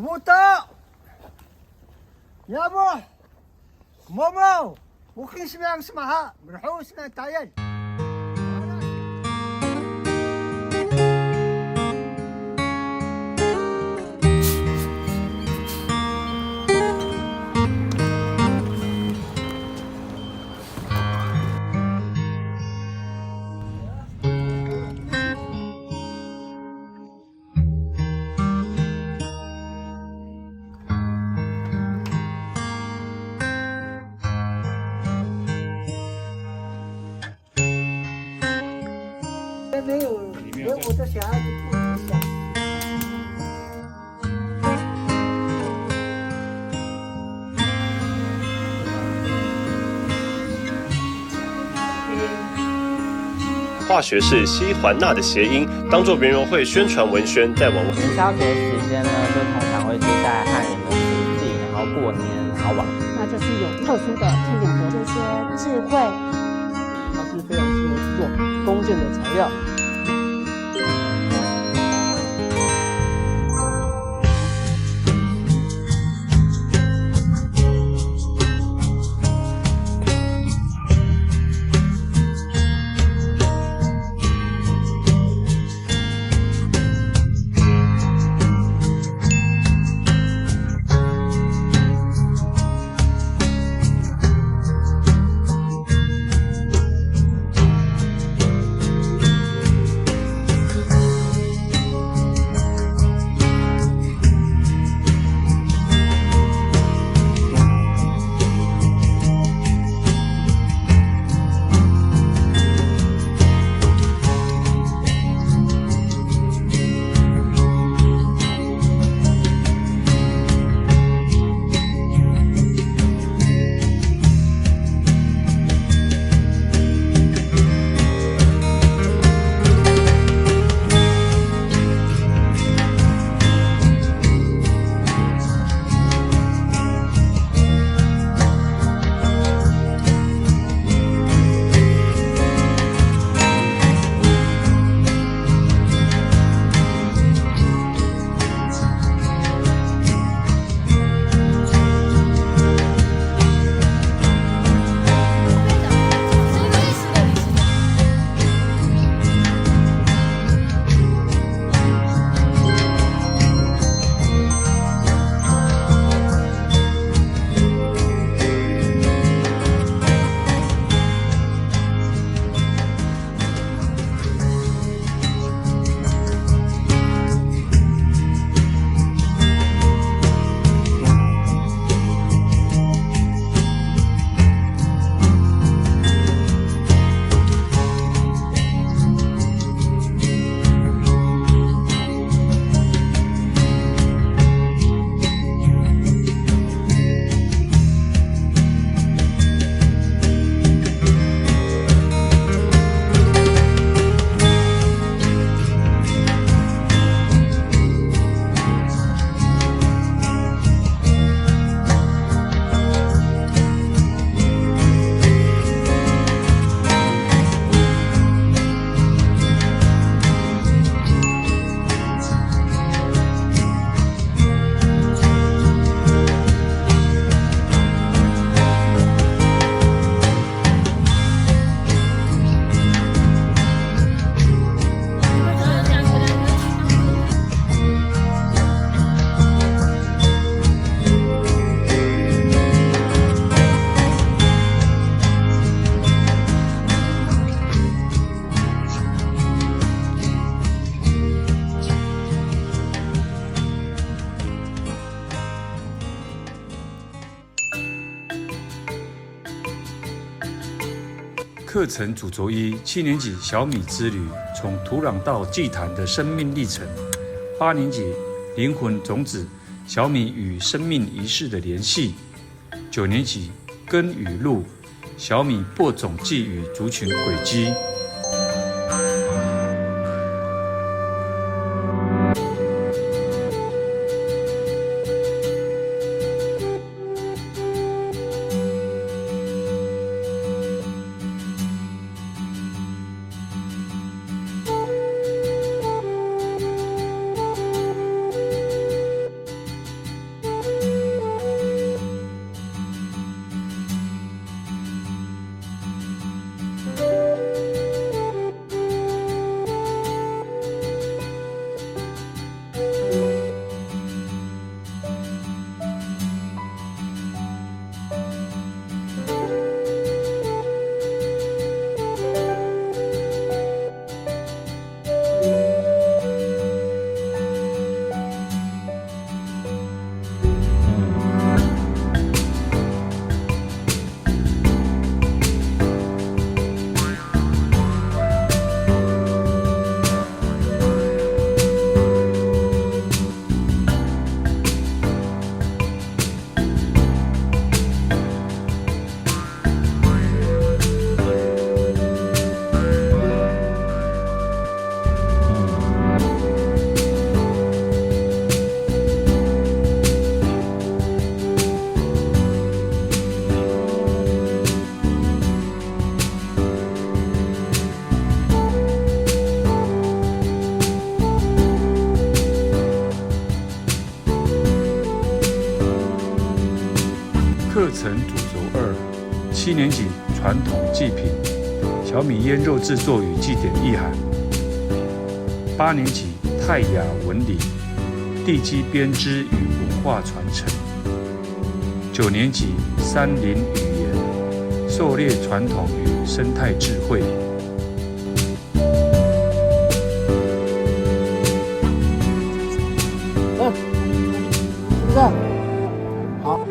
고맙다. 여보, 뭐뭐, 우킹시면 스마하, 물하우스나 다이얼.没有我的小孩子不一样。化学是西环钠的谐音，当做园游会宣传文宣，在网络。元宵节时间呢，就通常会是在汉人的除夕，然后过年，然后那就是有特殊的庆典活动，这些智慧，它是非常适合制作弓箭的材料。课程主轴一：7年级小米之旅，从土壤到祭坛的生命历程。8年级灵魂种子，小米与生命仪式的联系。9年级根与路，小米播种季与族群轨迹。程主轴2，七年级传统祭品，小米腌肉制作与祭典意涵。8年级泰雅纹理，地基编织与文化传承。9年级山林语言，狩猎传统与生态智慧。是不是？好。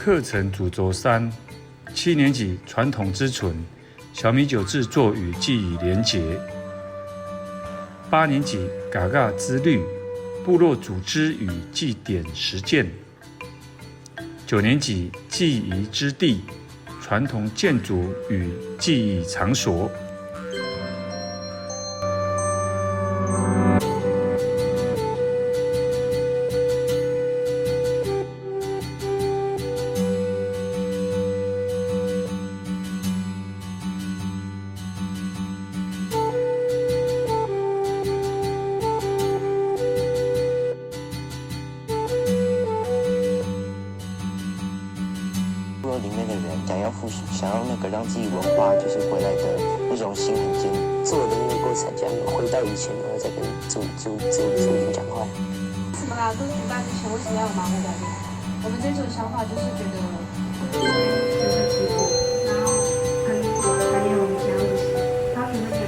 课程主轴3，七年级传统之存，小米酒制作与记忆连结。8年级嘎嘎之旅，部落组织与祭典实践。9年级记忆之地，传统建筑与记忆场所。部落里面的人想要那个让自己文化就是回来的那种心很坚，做的那个过程，这样回到以前，然后再跟祖灵讲话。为什么啦？都举办之前为什么要有麻木表演？我们这种想法就是觉得有个结果，然后跟还有加入他们会讲。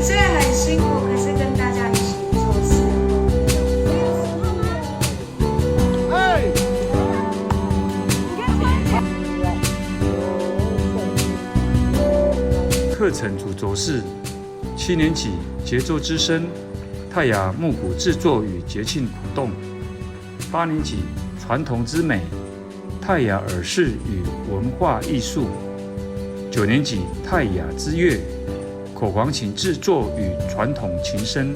虽然很辛苦，可是跟大家一起做事。课程主轴是7年级节奏之声，泰雅木鼓制作与节庆活动。8年级传统之美，泰雅耳饰与文化艺术。9年级泰雅之乐，口簧琴制作与传统琴声。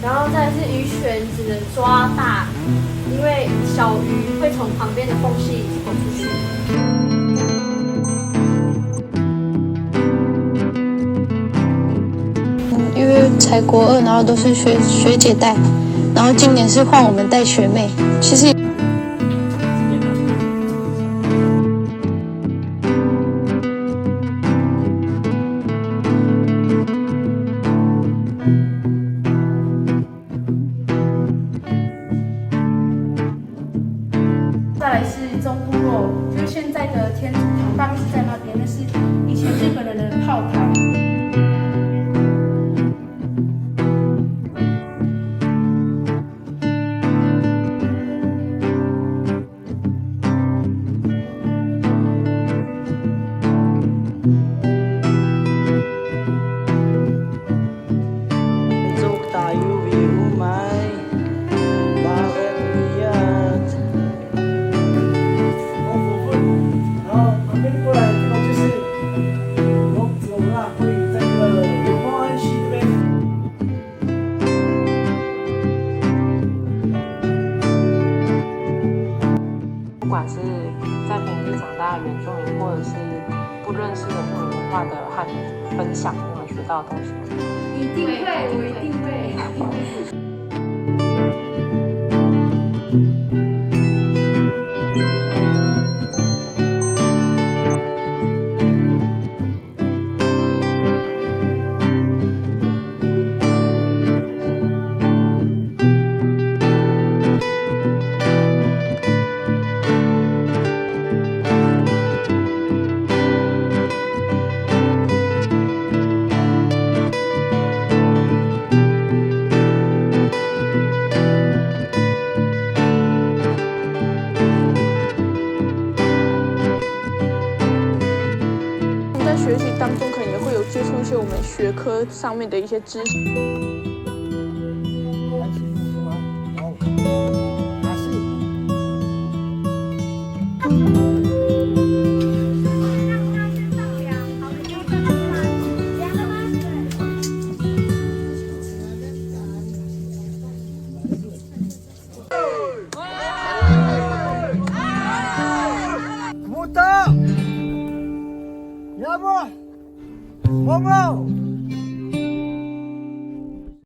然后再来是鱼铉只能抓大鱼，因为小鱼会从旁边的缝隙跑出去。因为才国2，然后都是学姐带，然后今年是换我们带学妹，其实。再来是中部落，就是现在的天主堂，大概是在那边，那是以前日本人的炮台。不管是在平地长大的原住民，或者是不认识的原住民文化的和你分享，你们学到的东西。一定会，我一定会。学习当中可能也会有接触一些我们学科上面的一些知识。